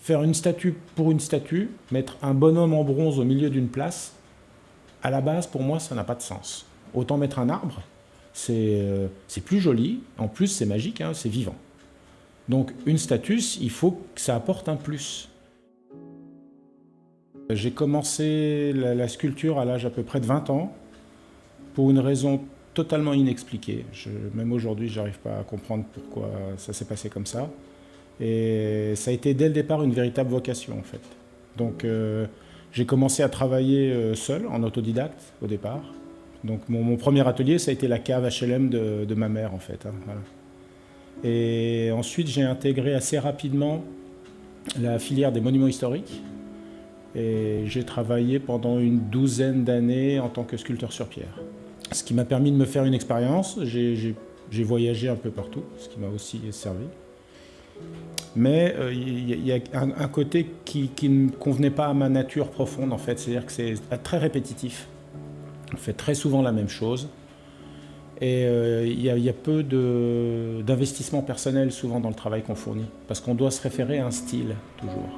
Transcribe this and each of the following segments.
Faire une statue pour une statue, mettre un bonhomme en bronze au milieu d'une place, à la base, pour moi, ça n'a pas de sens. Autant mettre un arbre, c'est plus joli, en plus c'est magique, hein, c'est vivant. Donc une statue, il faut que ça apporte un plus. J'ai commencé la sculpture à l'âge à peu près de 20 ans, pour une raison totalement inexpliquée. Même aujourd'hui, je n'arrive pas à comprendre pourquoi ça s'est passé comme ça. Et ça a été dès le départ une véritable vocation en fait. Donc j'ai commencé à travailler seul, en autodidacte au départ. Donc mon premier atelier, ça a été la cave HLM de ma mère en fait. Hein, voilà. Et ensuite j'ai intégré assez rapidement la filière des monuments historiques. Et j'ai travaillé pendant une douzaine d'années en tant que sculpteur sur pierre. Ce qui m'a permis de me faire une expérience. J'ai voyagé un peu partout, ce qui m'a aussi servi. Mais il y a un côté qui ne convenait pas à ma nature profonde en fait. C'est-à-dire que c'est très répétitif. On fait très souvent la même chose. Et il y a peu d'investissement personnel souvent dans le travail qu'on fournit. Parce qu'on doit se référer à un style, toujours.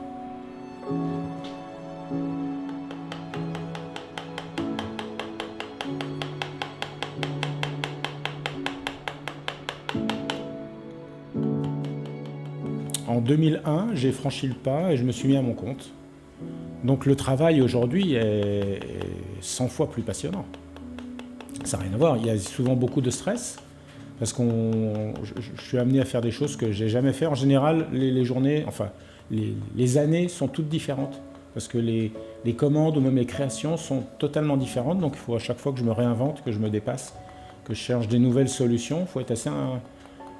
En 2001, j'ai franchi le pas et je me suis mis à mon compte. Donc le travail aujourd'hui est 100 fois plus passionnant. Ça n'a rien à voir, il y a souvent beaucoup de stress, parce que je suis amené à faire des choses que j'ai jamais fait. En général, les journées, enfin les années sont toutes différentes, parce que les commandes ou même les créations sont totalement différentes, donc il faut à chaque fois que je me réinvente, que je me dépasse, que je cherche des nouvelles solutions, il faut être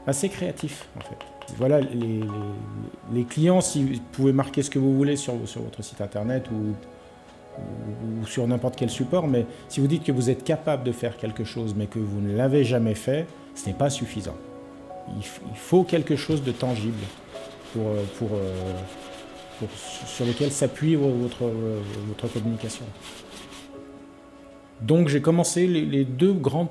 assez créatif en fait. Voilà, les clients, si vous pouvez marquer ce que vous voulez sur votre site internet ou sur n'importe quel support, mais si vous dites que vous êtes capable de faire quelque chose mais que vous ne l'avez jamais fait, ce n'est pas suffisant. Il faut quelque chose de tangible sur lequel s'appuie votre communication. Donc j'ai commencé les deux grandes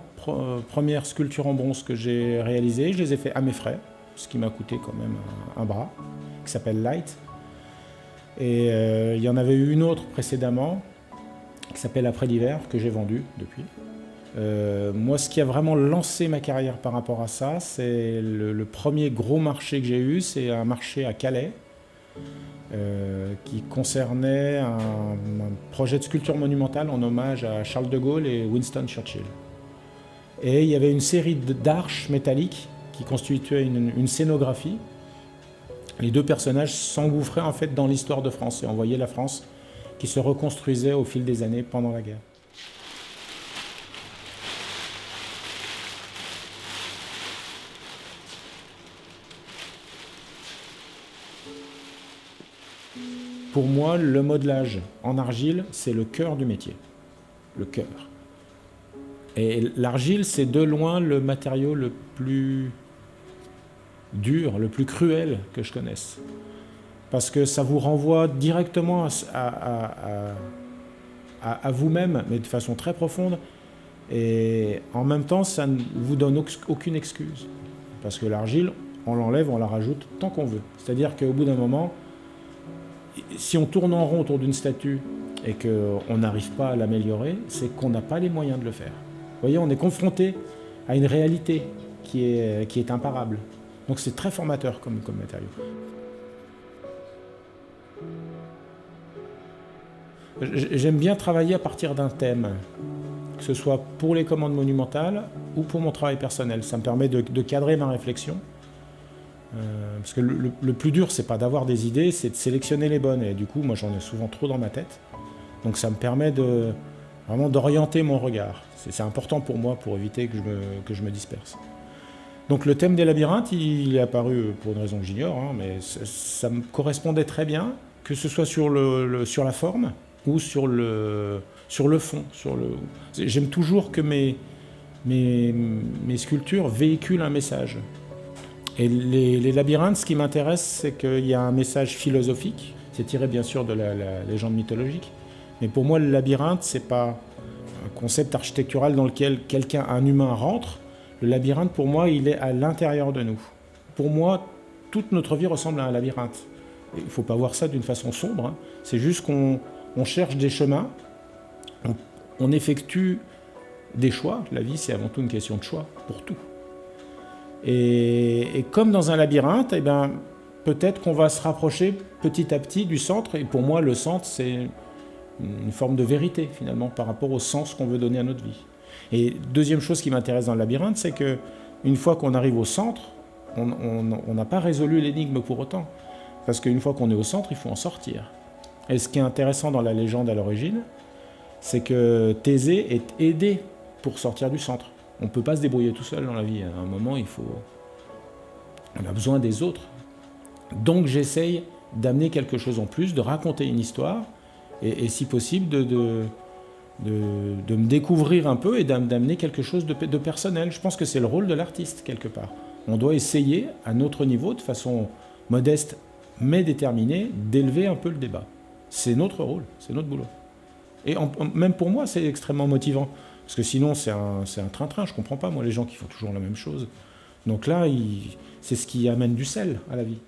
premières sculptures en bronze que j'ai réalisées, je les ai fait à mes frais, ce qui m'a coûté quand même un bras, qui s'appelle Light. Et il y en avait eu une autre précédemment, qui s'appelle Après l'hiver, que j'ai vendue depuis. Moi, ce qui a vraiment lancé ma carrière par rapport à ça, c'est le premier gros marché que j'ai eu, c'est un marché à Calais, qui concernait un projet de sculpture monumentale en hommage à Charles de Gaulle et Winston Churchill. Et il y avait une série d'arches métalliques qui constituaient une scénographie. Les deux personnages s'engouffraient en fait dans l'histoire de France et on voyait la France qui se reconstruisait au fil des années pendant la guerre. Pour moi, le modelage en argile, c'est le cœur du métier. Le cœur. Et l'argile, c'est de loin le matériau le plus dur, le plus cruel que je connaisse. Parce que ça vous renvoie directement à vous-même, mais de façon très profonde. Et en même temps, ça ne vous donne aucune excuse. Parce que l'argile, on l'enlève, on la rajoute tant qu'on veut. C'est-à-dire qu'au bout d'un moment, si on tourne en rond autour d'une statue et qu'on n'arrive pas à l'améliorer, c'est qu'on n'a pas les moyens de le faire. Vous voyez, on est confronté à une réalité qui est imparable. Donc c'est très formateur comme matériau. J'aime bien travailler à partir d'un thème, que ce soit pour les commandes monumentales ou pour mon travail personnel. Ça me permet de cadrer ma réflexion. Parce que le plus dur, c'est pas d'avoir des idées, c'est de sélectionner les bonnes. Et du coup, moi, j'en ai souvent trop dans ma tête. Donc ça me permet vraiment d'orienter mon regard. C'est important pour moi pour éviter que je me disperse. Donc le thème des labyrinthes, il est apparu pour une raison que j'ignore, hein, mais ça me correspondait très bien, que ce soit sur la forme ou sur le fond. J'aime toujours que mes sculptures véhiculent un message. Et les labyrinthes, ce qui m'intéresse, c'est qu'il y a un message philosophique. C'est tiré bien sûr de la légende mythologique. Mais pour moi, le labyrinthe, c'est pas un concept architectural dans lequel un humain rentre. Le labyrinthe, pour moi, il est à l'intérieur de nous. Pour moi, toute notre vie ressemble à un labyrinthe. Il ne faut pas voir ça d'une façon sombre, hein. C'est juste qu'on cherche des chemins, on effectue des choix. La vie, c'est avant tout une question de choix, pour tout. Et comme dans un labyrinthe, eh ben, peut-être qu'on va se rapprocher petit à petit du centre. Et pour moi, le centre, c'est une forme de vérité, finalement, par rapport au sens qu'on veut donner à notre vie. Et deuxième chose qui m'intéresse dans le labyrinthe, c'est qu'une fois qu'on arrive au centre, on n'a pas résolu l'énigme pour autant. Parce qu'une fois qu'on est au centre, il faut en sortir. Et ce qui est intéressant dans la légende à l'origine, c'est que Thésée est aidé pour sortir du centre. On ne peut pas se débrouiller tout seul dans la vie. À un moment, on a besoin des autres. Donc j'essaye d'amener quelque chose en plus, de raconter une histoire, et si possible de me découvrir un peu et d'amener quelque chose de personnel. Je pense que c'est le rôle de l'artiste, quelque part. On doit essayer, à notre niveau, de façon modeste mais déterminée, d'élever un peu le débat. C'est notre rôle, c'est notre boulot. Et même pour moi, c'est extrêmement motivant. Parce que sinon, c'est un train-train. Je ne comprends pas, moi, les gens qui font toujours la même chose. Donc là, c'est ce qui amène du sel à la vie.